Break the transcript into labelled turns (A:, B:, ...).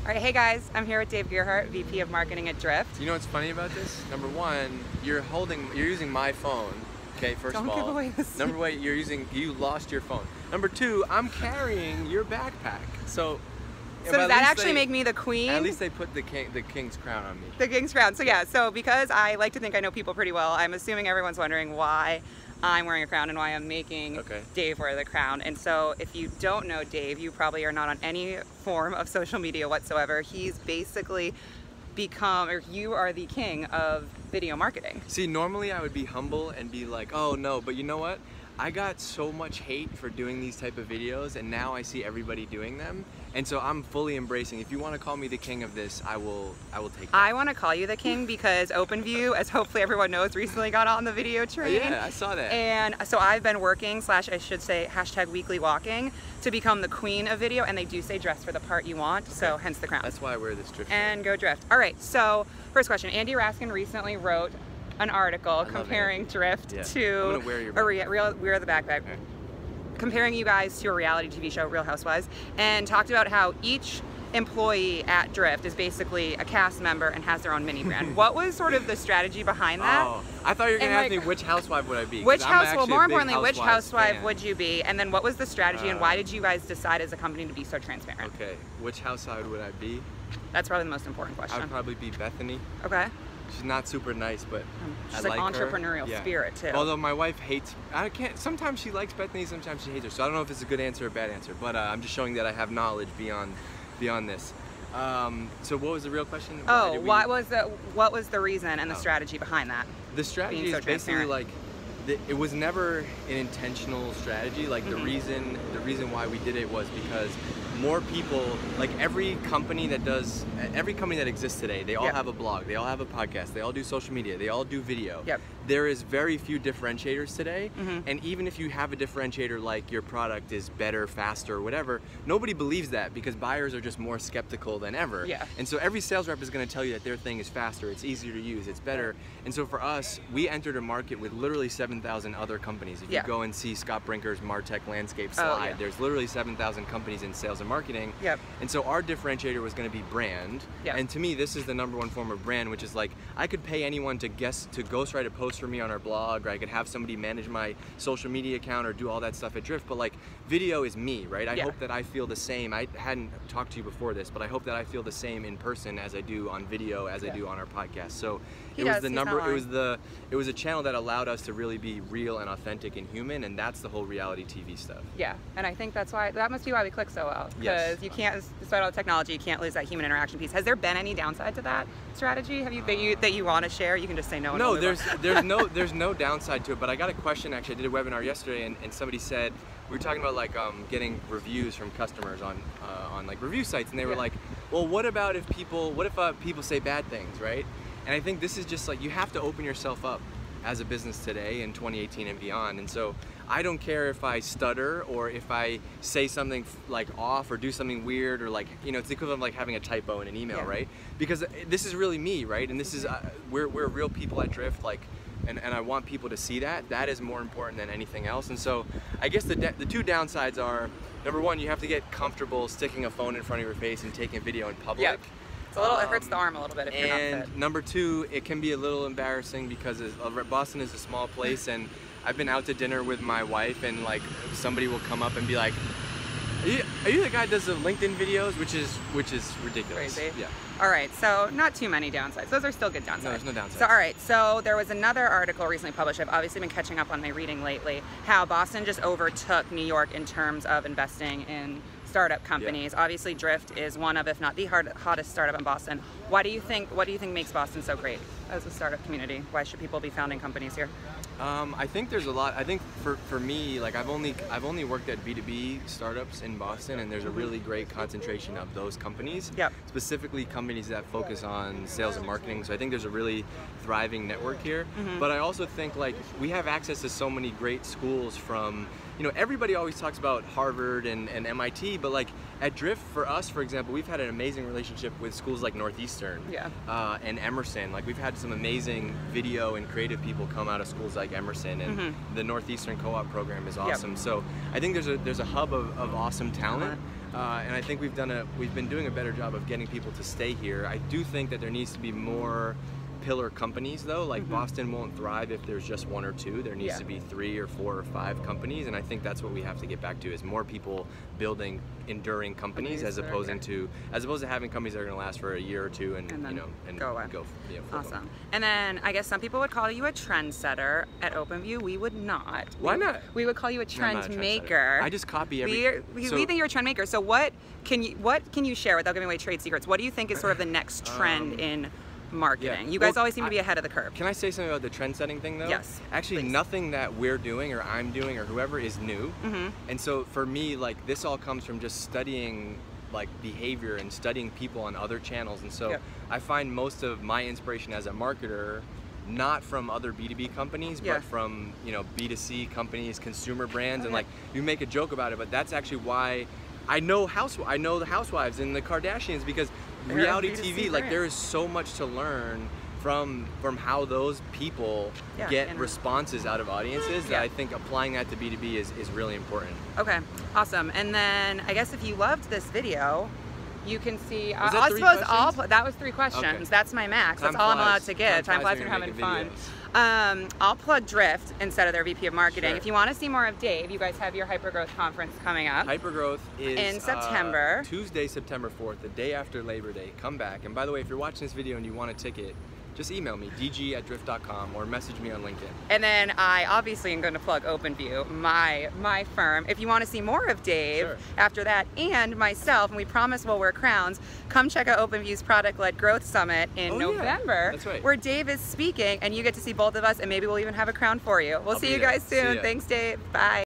A: All right, hey guys, I'm here with Dave Gerhardt, VP of Marketing at Drift.
B: You know what's funny about this? Number one, you're using my phone. Okay, first of all.
A: Don't give away the secret.
B: Number one, you lost your phone. Number two, I'm carrying your backpack. So
A: does that actually make me the queen?
B: At least they put the king's crown on me.
A: The king's crown. So yeah, so because I like to think I know people pretty well, I'm assuming everyone's wondering why I'm wearing a crown and why I'm making Dave wear the crown. And so if you don't know Dave, you probably are not on any form of social media whatsoever. He's basically become, or you are the king of video marketing.
B: See, normally I would be humble and be like, oh no, but you know what? I got so much hate for doing these type of videos, and now I see everybody doing them, and so I'm fully embracing. If you want to call me the king of this, I will take that.
A: I want to call you the king because OpenView, as hopefully everyone knows, recently got on the video train.
B: Yeah, I saw that.
A: And so I've been working, / I should say, #weekly walking, to become the queen of video, and they do say dress for the part you want, so hence the crown.
B: That's why I wear this drift.
A: And go Drift. All right, so first question. Andy Raskin recently wrote an article comparing Drift to Wear the Backpack, comparing you guys to a reality TV show, Real Housewives, and talked about how each employee at Drift is basically a cast member and has their own mini brand. What was sort of the strategy behind that?
B: Oh, I thought you were going to ask me which housewife would I be.
A: Which housewife, well, more importantly, which housewife would you be? And then what was the strategy and why did you guys decide as a company to be so transparent?
B: Okay, which housewife would I be?
A: That's probably the most important question.
B: I would probably be Bethany.
A: Okay.
B: She's not super nice, but
A: she's like entrepreneurial spirit too.
B: Although my wife hates, sometimes she likes Bethany, sometimes she hates her. So I don't know if it's a good answer or a bad answer, but I'm just showing that I have knowledge beyond this. So what was the real question?
A: What was the reason and the strategy behind that?
B: The strategy is basically like, it was never an intentional strategy. Like the reason why we did it was because more people, like every company that exists today, they all have a blog, they all have a podcast, they all do social media, they all do video. There is very few differentiators today, and even if you have a differentiator like your product is better, faster, or whatever, nobody believes that because buyers are just more skeptical than ever. And so every sales rep is going to tell you that their thing is faster, it's easier to use, it's better. And so for us, we entered a market with literally 7,000 other companies. If you go and see Scott Brinker's MarTech landscape slide, there's literally 7,000 companies in sales and marketing. And so our differentiator was going to be brand. And to me, this is the #1 form of brand, which is like, I could pay anyone to ghostwrite a post for me on our blog, or I could have somebody manage my social media account or do all that stuff at Drift, but like video is me, right? I hope that I feel the same. I hadn't talked to you before this, but I hope that I feel the same in person as I do on video, as I do on our podcast. So it was a channel that allowed us to really be real and authentic and human, and that's the whole reality TV stuff.
A: Yeah, and I think that must be why we click so well, because you can't, despite all the technology, you can't lose that human interaction piece. Has there been any downside to that strategy? Have you that you want to share? You can just say no.
B: No, there's no downside to it. But I got a question actually. I did a webinar yesterday, and somebody said, we were talking about like getting reviews from customers on like review sites, and they were like, well, what if people say bad things, right? And I think this is just like, you have to open yourself up as a business today in 2018 and beyond. And so I don't care if I stutter or if I say something like off or do something weird, or like, you know, it's the equivalent of like having a typo in an email, right? Because this is really me, right? And this is, we're real people at Drift, like, and I want people to see that. That is more important than anything else. And so I guess the two downsides are, #1, you have to get comfortable sticking a phone in front of your face and taking a video in public.
A: It's a little, it hurts the arm a little bit if you're not fit.
B: And #2, it can be a little embarrassing because Boston is a small place, and I've been out to dinner with my wife, and like somebody will come up and be like, are you the guy that does the LinkedIn videos? Which is ridiculous.
A: Crazy. Yeah. All right, so not too many downsides. Those are still good downsides.
B: No, there's no downsides.
A: So all right, so there was another article recently published. I've obviously been catching up on my reading lately, how Boston just overtook New York in terms of investing in startup companies. Obviously Drift is one of, if not the hottest startup in Boston. What do you think makes Boston so great as a startup community? Why should people be founding companies here?
B: I think there's a lot. I think for me, like I've only worked at B2B startups in Boston, and there's a really great concentration of those companies. Specifically companies that focus on sales and marketing. So I think there's a really thriving network here. But I also think like we have access to so many great schools from, you know, everybody always talks about Harvard and MIT, but like at Drift, for us, for example, we've had an amazing relationship with schools like Northeastern and Emerson. Like we've had some amazing video and creative people come out of schools like Emerson, and the Northeastern Co-op program is awesome. So I think there's a hub of awesome talent. and I think we've been doing a better job of getting people to stay here. I do think that there needs to be more pillar companies though. Like Boston won't thrive if there's just 1 or 2. There needs to be 3 or 4 or 5 companies, and I think that's what we have to get back to, is more people building enduring companies as opposed to having companies that are going to last for a year or 2 and
A: then
B: you know, and
A: go away.
B: Flip
A: Awesome.
B: them.
A: And then I guess some people would call you a trendsetter. At OpenView, we would not.
B: Why not?
A: We would call you a trend maker.
B: I just copy
A: we think you're a trend maker. So what can you share without giving away trade secrets? What do you think is sort of the next trend in marketing? You guys always seem to be ahead of the curve.
B: Can I say something about the trend setting thing though?
A: Yes.
B: Actually,
A: please.
B: Nothing that we're doing or I'm doing or whoever is new. And so for me, like, this all comes from just studying like behavior and studying people on other channels. And so I find most of my inspiration as a marketer not from other B2B companies, but from, you know, B2C companies, consumer brands, and like, you make a joke about it, but that's actually why I know the housewives and the Kardashians, because reality TV, like, there is so much to learn from how those people get responses out of audiences that I think applying that to B2B is really important.
A: Okay, awesome. And then I guess if you loved this video, you can see, that was 3 questions. Okay. That's my max. That's all I'm allowed to give. Time flies when you're having fun. I'll plug Drift instead of their VP of Marketing. Sure. If you want to see more of Dave, you guys have your Hypergrowth conference coming up.
B: Hypergrowth is
A: in September.
B: Tuesday, September 4th, the day after Labor Day. Come back. And by the way, if you're watching this video and you want a ticket, just email me, dg@drift.com, or message me on LinkedIn.
A: And then I obviously am going to plug OpenView, my firm. If you want to see more of Dave after that, and myself, and we promise we'll wear crowns, come check out OpenView's Product-Led Growth Summit in November, where Dave is speaking, and you get to see both of us, and maybe we'll even have a crown for you. We'll see you guys soon. Thanks, Dave. Bye.